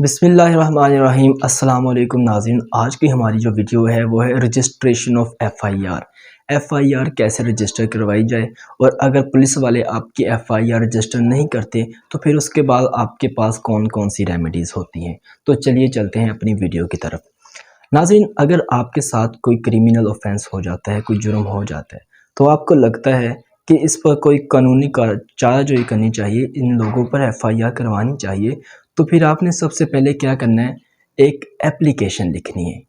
बिस्मिल्लाहिर्रहमानिर्रहीम। अस्सलाम वालेकुम नाज़रीन। आज की हमारी जो वीडियो है वो है रजिस्ट्रेशन ऑफ एफ़आईआर कैसे रजिस्टर करवाई जाए, और अगर पुलिस वाले आपकी एफ़आईआर रजिस्टर नहीं करते तो फिर उसके बाद आपके पास कौन कौन सी रेमेडीज़ होती हैं। तो चलिए चलते हैं अपनी वीडियो की तरफ। नाज़रीन, अगर आपके साथ कोई क्रिमिनल ऑफेंस हो जाता है, कोई जुर्म हो जाता है, तो आपको लगता है कि इस पर कोई कानूनी चाराजोई करनी चाहिए, इन लोगों पर एफ़आईआर करवानी चाहिए, तो फिर आपने सबसे पहले क्या करना है, एक एप्लीकेशन लिखनी है।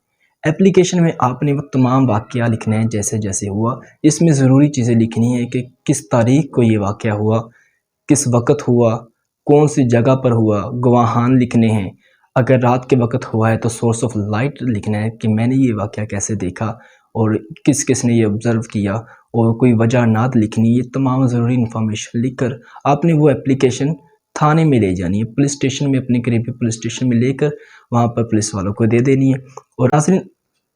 एप्लीकेशन में आपने वो तमाम वाक़या लिखने हैं जैसे जैसे हुआ। इसमें ज़रूरी चीज़ें लिखनी है कि किस तारीख़ को ये वाक़या हुआ, किस वक़्त हुआ, कौन सी जगह पर हुआ, गवाहान लिखने हैं। अगर रात के वक़्त हुआ है तो सोर्स ऑफ लाइट लिखना है कि मैंने ये वाक़या कैसे देखा और किस किस ने ये ऑब्ज़र्व किया, और कोई वजह नात लिखनी। ये तमाम ज़रूरी इन्फॉर्मेशन लिखकर आपने वो एप्लीकेशन थाने में ले जानी है, पुलिस स्टेशन में, अपने करीबी पुलिस स्टेशन में लेकर वहाँ पर पुलिस वालों को दे देनी है। और नाज़रीन,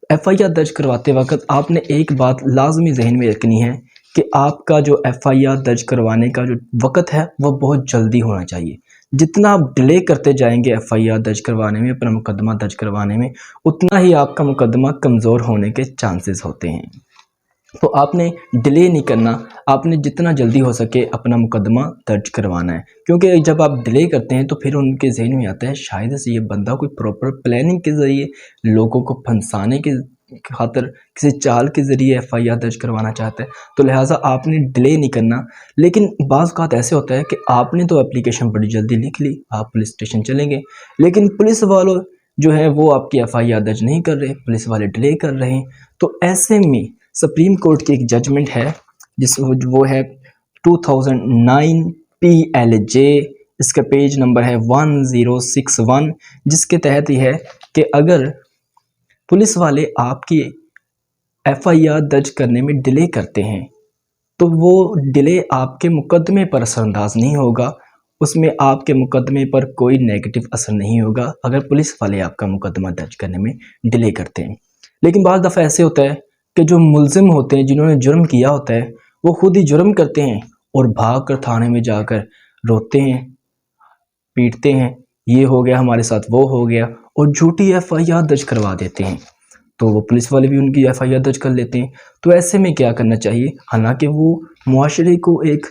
एफ़आईआर दर्ज करवाते वक़्त आपने एक बात लाज़मी ज़हन में रखनी है कि आपका जो एफ़आईआर दर्ज करवाने का जो वक़्त है वो बहुत जल्दी होना चाहिए। जितना आप डिले करते जाएंगे एफ़आईआर दर्ज करवाने में, अपना मुकदमा दर्ज करवाने में, उतना ही आपका मुकदमा कमज़ोर होने के चांसेस होते हैं। तो आपने डिले नहीं करना, आपने जितना जल्दी हो सके अपना मुकदमा दर्ज करवाना है। क्योंकि जब आप डिले करते हैं तो फिर उनके ज़हन में आता है शायद से ये बंदा कोई प्रॉपर प्लानिंग के ज़रिए लोगों को फंसाने के खातिर किसी चाल के ज़रिए एफ़आईआर दर्ज करवाना चाहता है। तो लिहाजा आपने डिले नहीं करना। लेकिन बाज़ औक़ात ऐसे होता है कि आपने तो एप्लीकेशन बड़ी जल्दी लिख ली, आप पुलिस स्टेशन चले गए, लेकिन पुलिस वालों जो है वो आपकी एफ़आईआर दर्ज नहीं कर रहे, पुलिस वाले डिले कर रहे हैं। तो ऐसे में सुप्रीम कोर्ट की एक जजमेंट है वो है 2009 PLJ, इसका पेज नंबर है 1061, जिसके तहत यह है कि अगर पुलिस वाले आपकी एफ़आईआर दर्ज करने में डिले करते हैं तो वो डिले आपके मुकदमे पर असरअंदाज नहीं होगा, उसमें आपके मुकदमे पर कोई नेगेटिव असर नहीं होगा अगर पुलिस वाले आपका मुकदमा दर्ज करने में डिले करते हैं। लेकिन बाज़ दफ़ा ऐसे होता है कि जो मुल्ज़िम होते हैं, जिन्होंने जुर्म किया होता है, वो खुद ही जुर्म करते हैं और भाग कर थाने में जाकर रोते हैं, पीटते हैं, ये हो गया हमारे साथ, वो हो गया, और झूठी एफ़आईआर दर्ज करवा देते हैं। तो वो पुलिस वाले भी उनकी एफ़आईआर दर्ज कर लेते हैं। तो ऐसे में क्या करना चाहिए, हालांकि वो मुआशरे को एक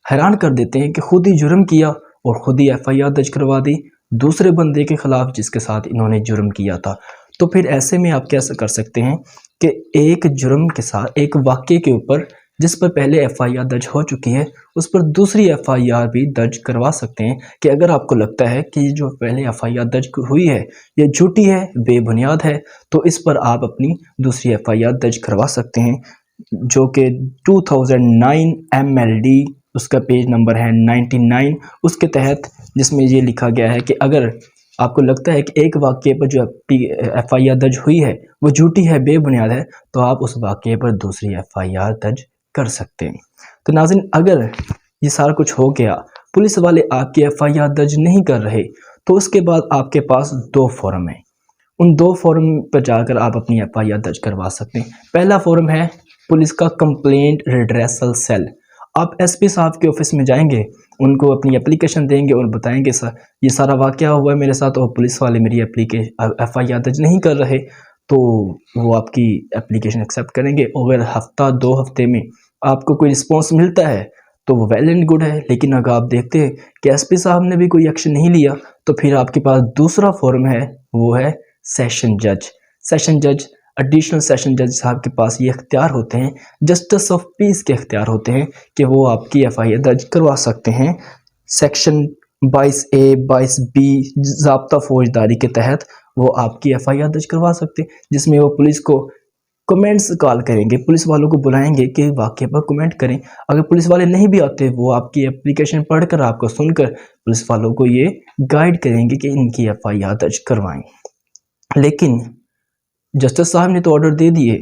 हैरान कर देते हैं कि खुद ही जुर्म किया और ख़ुद ही एफ़आईआर दर्ज करवा दी दूसरे बंदे के ख़िलाफ़ जिसके साथ इन्होंने जुर्म किया था। तो फिर ऐसे में आप क्या कर सकते हैं कि एक जुर्म के साथ, एक वाक़ये के ऊपर जिस पर पहले एफ़आईआर दर्ज हो चुकी है, उस पर दूसरी एफ़आईआर भी दर्ज करवा सकते हैं कि अगर आपको लगता है कि जो पहले एफ़आईआर दर्ज हुई है ये झूठी है, बेबुनियाद है, तो इस पर आप अपनी दूसरी एफ़आईआर दर्ज करवा सकते हैं, जो कि 2009 MLD, उसका पेज नंबर है 99, उसके तहत, जिसमें ये लिखा गया है कि अगर आपको लगता है कि एक वाक़ये पर जो एफ़आईआर दर्ज हुई है वो झूठी है, बेबुनियाद है, तो आप उस वाक़ये पर दूसरी एफ़आईआर दर्ज कर सकते हैं। तो नाज़रीन, अगर ये सारा कुछ हो गया, पुलिस वाले आपकी एफ़आईआर दर्ज नहीं कर रहे, तो उसके बाद आपके पास दो फॉर्म हैं। उन दो फॉर्म पर जाकर आप अपनी एफ़आईआर दर्ज करवा सकते हैं। पहला फॉर्म है पुलिस का कंप्लेंट रिड्रेसल सेल। आप एसपी साहब के ऑफिस में जाएंगे, उनको अपनी एप्लीकेशन देंगे और बताएंगे सर ये सारा वाक़या हुआ है मेरे साथ और पुलिस वाले मेरी एफ़आईआर दर्ज नहीं कर रहे, तो वो आपकी एप्लीकेशन एक्सेप्ट करेंगे। अगर हफ़्ता 2 हफ़्ते में आपको कोई रिस्पॉन्स मिलता है तो वो वेल एंड गुड है। लेकिन अगर आप देखते हैं कि एसपी साहब ने भी कोई एक्शन नहीं लिया, तो फिर आपके पास दूसरा फॉर्म है, वो है सेशन जज। सेशन जज, एडिशनल सेशन जज साहब के पास ये इख्तियार होते हैं, जस्टिस ऑफ पीस के इख्तियार होते हैं कि वो आपकी एफ़आईआर दर्ज करवा सकते हैं सेक्शन 22A 22B ज़ाब्ता फौजदारी के तहत। वो आपकी एफ़आईआर दर्ज करवा सकते हैं, जिसमें वो पुलिस को कमेंट्स कॉल करेंगे, पुलिस वालों को बुलाएंगे कि वाक़ये पर कमेंट करें। अगर पुलिस वाले नहीं भी आते, वो आपकी एप्लीकेशन पढ़कर, आपको सुनकर पुलिस वालों को ये गाइड करेंगे कि इनकी एफ़आईआर दर्ज करवाएं। लेकिन जस्टिस साहब ने तो ऑर्डर दे दिए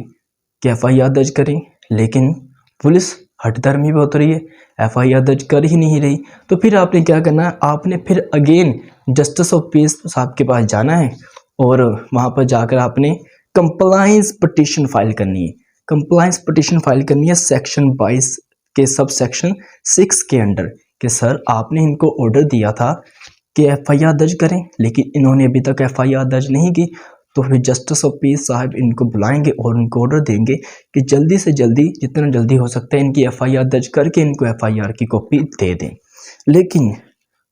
कि एफ़आईआर दर्ज करें, लेकिन पुलिस हठधर्मी भी होती रही है, एफ़आईआर दर्ज कर ही नहीं रही। तो फिर आपने क्या करना है, आपने फिर अगेन जस्टिस ऑफ पीस साहब के पास जाना है और वहाँ पर जाकर आपने कंप्लाइंस पटिशन फाइल करनी है। कंप्लाइंस पटिशन फाइल करनी है सेक्शन 22 के सब सेक्शन 6 के अंडर कि सर आपने इनको ऑर्डर दिया था कि FIR दर्ज करें, लेकिन इन्होंने अभी तक FIR दर्ज नहीं की। तो फिर जस्टिस ऑफ पीस साहब इनको बुलाएंगे और उनको ऑर्डर देंगे कि जल्दी से जल्दी, जितना जल्दी हो सकता है, इनकी FIR दर्ज करके इनको FIR की कॉपी दे दें। लेकिन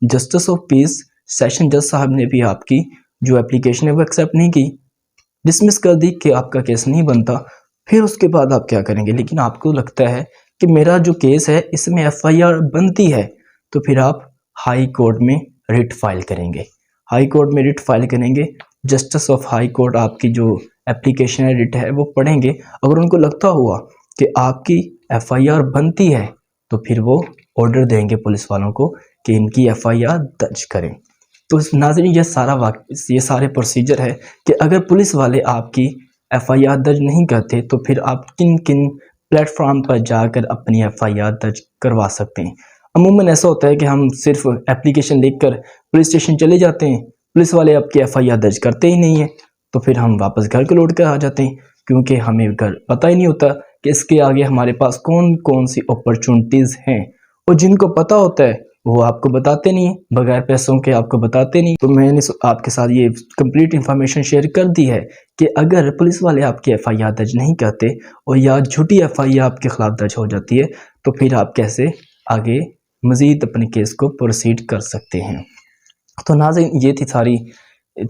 जस्टिस ऑफ पीस सेशन जज साहब ने भी आपकी जो एप्लीकेशन है वो एक्सेप्ट नहीं की, डिसमिस कर दी कि आपका केस नहीं बनता। फिर उसके बाद आप क्या करेंगे? लेकिन आपको लगता है कि मेरा जो केस है इसमें FIR बनती है, तो फिर आप हाई कोर्ट में रिट फाइल करेंगे। हाई कोर्ट में रिट फाइल करेंगे, जस्टिस ऑफ हाई कोर्ट आपकी जो एप्लीकेशन है, रिट है, वो पढ़ेंगे। अगर उनको लगता हुआ कि आपकी FIR बनती है तो फिर वो ऑर्डर देंगे पुलिस वालों को कि इनकी FIR दर्ज करें। तो नाज़रीन, ये सारे प्रोसीजर है कि अगर पुलिस वाले आपकी FIR दर्ज नहीं करते तो फिर आप किन किन प्लेटफॉर्म पर जाकर अपनी FIR दर्ज करवा सकते हैं। अमूमन ऐसा होता है कि हम सिर्फ एप्लीकेशन लिखकर पुलिस स्टेशन चले जाते हैं, पुलिस वाले आपकी FIR दर्ज करते ही नहीं है, तो फिर हम वापस घर को लौट कर आ जाते हैं, क्योंकि हमें घर पता ही नहीं होता कि इसके आगे हमारे पास कौन कौन सी अपॉर्चुनिटीज़ हैं। और जिनको पता होता है वो आपको बताते नहीं, बगैर पैसों के आपको बताते नहीं। तो मैंने आपके साथ ये कंप्लीट इन्फॉर्मेशन शेयर कर दी है कि अगर पुलिस वाले आपकी FIR दर्ज नहीं करते और या झूठी FIR आपके खिलाफ दर्ज हो जाती है, तो फिर आप कैसे आगे मज़ीद अपने केस को प्रोसीड कर सकते हैं। तो नाज़रीन, ये थी सारी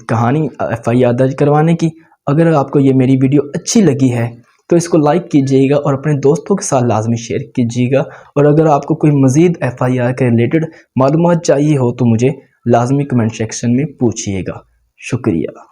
कहानी FIR दर्ज करवाने की। अगर आपको ये मेरी वीडियो अच्छी लगी है तो इसको लाइक कीजिएगा और अपने दोस्तों के साथ लाजमी शेयर कीजिएगा। और अगर आपको कोई मज़ीद FIR के रिलेटेड मालूमात चाहिए हो तो मुझे लाजमी कमेंट सेक्शन में पूछिएगा। शुक्रिया।